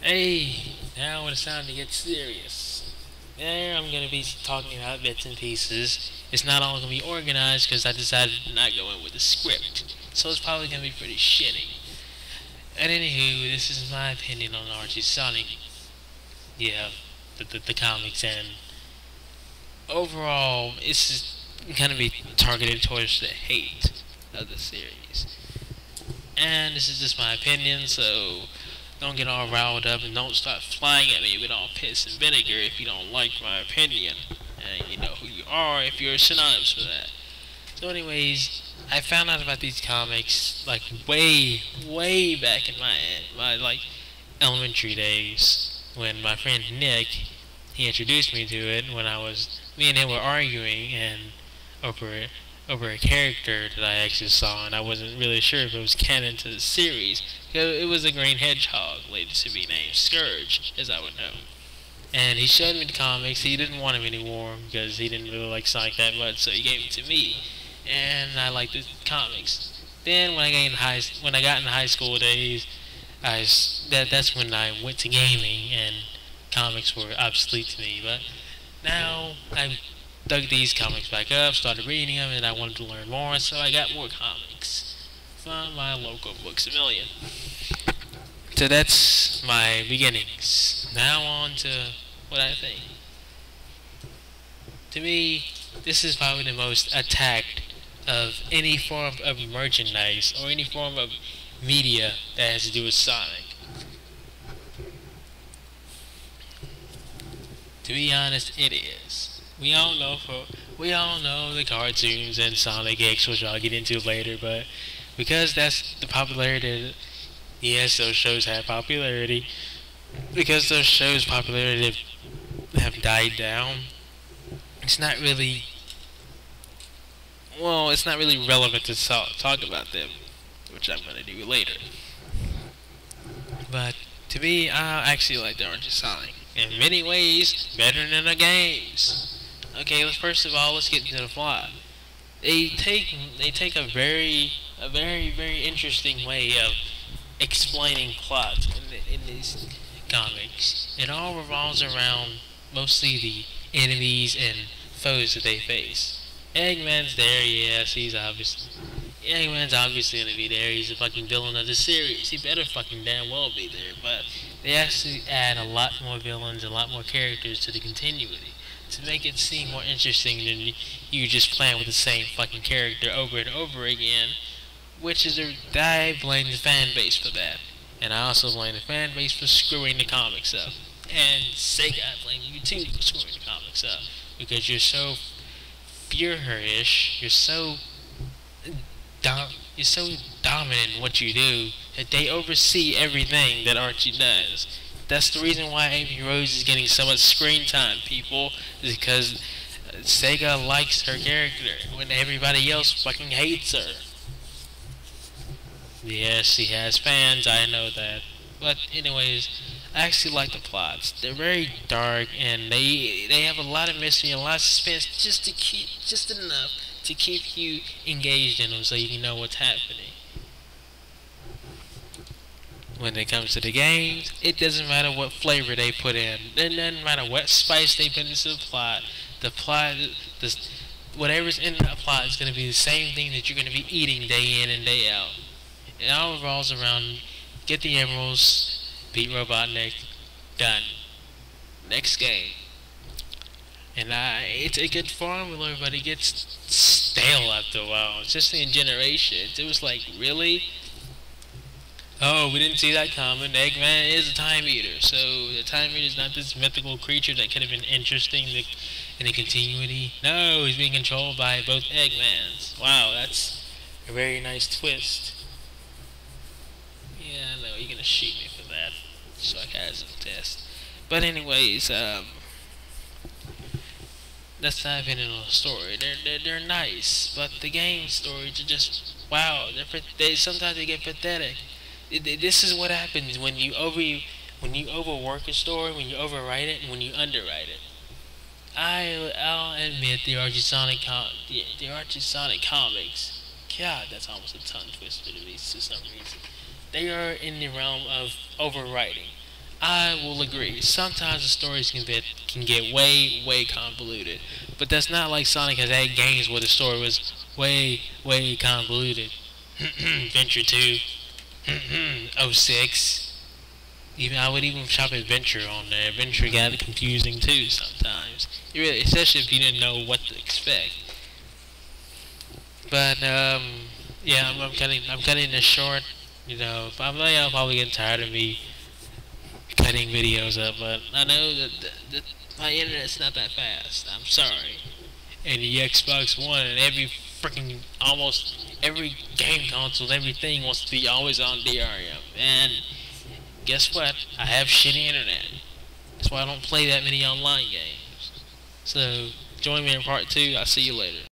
Hey, now it's time to get serious. There, I'm gonna be talking about bits and pieces. It's not all gonna be organized because I decided to not go in with a script, so it's probably gonna be pretty shitty. And anywho, this is my opinion on Archie Sonic. Yeah, the comics, and overall, it's gonna be targeted towards the hate of the series. And this is just my opinion, so don't get all riled up and don't start flying at me with all piss and vinegar if you don't like my opinion. And you know who you are if you're synonymous with that. So anyways, I found out about these comics like way back in my like elementary days when my friend Nick, he introduced me to it when me and him were arguing and over over a character that I actually saw, and I wasn't really sure if it was canon to the series. It was a green hedgehog, later to be named Scourge, as I would know. And he showed me the comics. He didn't want him anymore because he didn't really like Sonic that much, so he gave it to me, and I liked the comics. Then when I got in high school days, that's when I went to gaming and comics were obsolete to me. But now I dug these comics back up, started reading them, and I wanted to learn more, so I got more comics from my local Books A Million. So that's my beginnings. Now on to what I think. To me, this is probably the most attacked of any form of merchandise or any form of media that has to do with Sonic. To be honest, it is. We all know the cartoons and Sonic X, which I'll get into later, but because that's the popularity, yes, those shows have popularity. Because those shows' popularity have died down, it's not really it's not really relevant to talk about them, which I'm gonna do later. But to me, I actually like the Archie Sonic in many ways better than the games. Okay, first of all let's get into the plot. They take a very interesting way of explaining plots in these comics. It all revolves around mostly the enemies and foes that they face. Eggman's there, yes, Eggman's obviously gonna be there. He's a fucking villain of the series. He better fucking damn well be there. But they actually add a lot more villains, a lot more characters to the continuity to make it seem more interesting than you just playing with the same fucking character over and over again. I blame the fan base for that, and I also blame the fan base for screwing the comics up. And Sega, I blame you too for screwing the comics up because you're so furious, you're so dominant in what you do that they oversee everything that Archie does. That's the reason why Amy Rose is getting so much screen time, people, is because Sega likes her character when everybody else fucking hates her. Yes, she has fans, I know that. But anyways, I actually like the plots. They're very dark and they have a lot of mystery and a lot of suspense just enough to keep you engaged in them so you can know what's happening. When it comes to the games, it doesn't matter what flavor they put in. It doesn't matter what spice they put into the plot. The whatever's in the plot is going to be the same thing that you're going to be eating day in and day out. It all revolves around get the emeralds, beat Robotnik, done. Next game. And it's a good formula, but it gets stale after a while, especially in Generations. It was like, really? Oh, we didn't see that coming. Eggman is a time eater, so the time eater is not this mythical creature that could have been interesting in the continuity. No, he's being controlled by both Eggmans. Wow, that's a very nice twist. Yeah, I know, you're gonna shoot me for that. Sarcasm test. But anyways, that's not even in the story. They're nice, but the game stories are just wow. Sometimes they get pathetic. This is what happens when you overwork a story, when you overwrite it, and when you underwrite it. I'll admit the Archie Sonic comics. God, that's almost a tongue twister to me for some reason. They are in the realm of overwriting. I will agree. Sometimes the stories can get way convoluted, but that's not like Sonic has had games where the story was way convoluted. Venture 2, '06. Even I would even chop Adventure on there. Adventure got confusing too sometimes. You really, especially if you didn't know what to expect. But yeah, I'm cutting this short. You know, I'll probably get tired of me cutting videos up, but I know that my internet's not that fast. I'm sorry. And the Xbox One and every freaking almost every game console, everything wants to be always on DRM. And guess what? I have shitty internet. That's why I don't play that many online games. So join me in part 2. I'll see you later.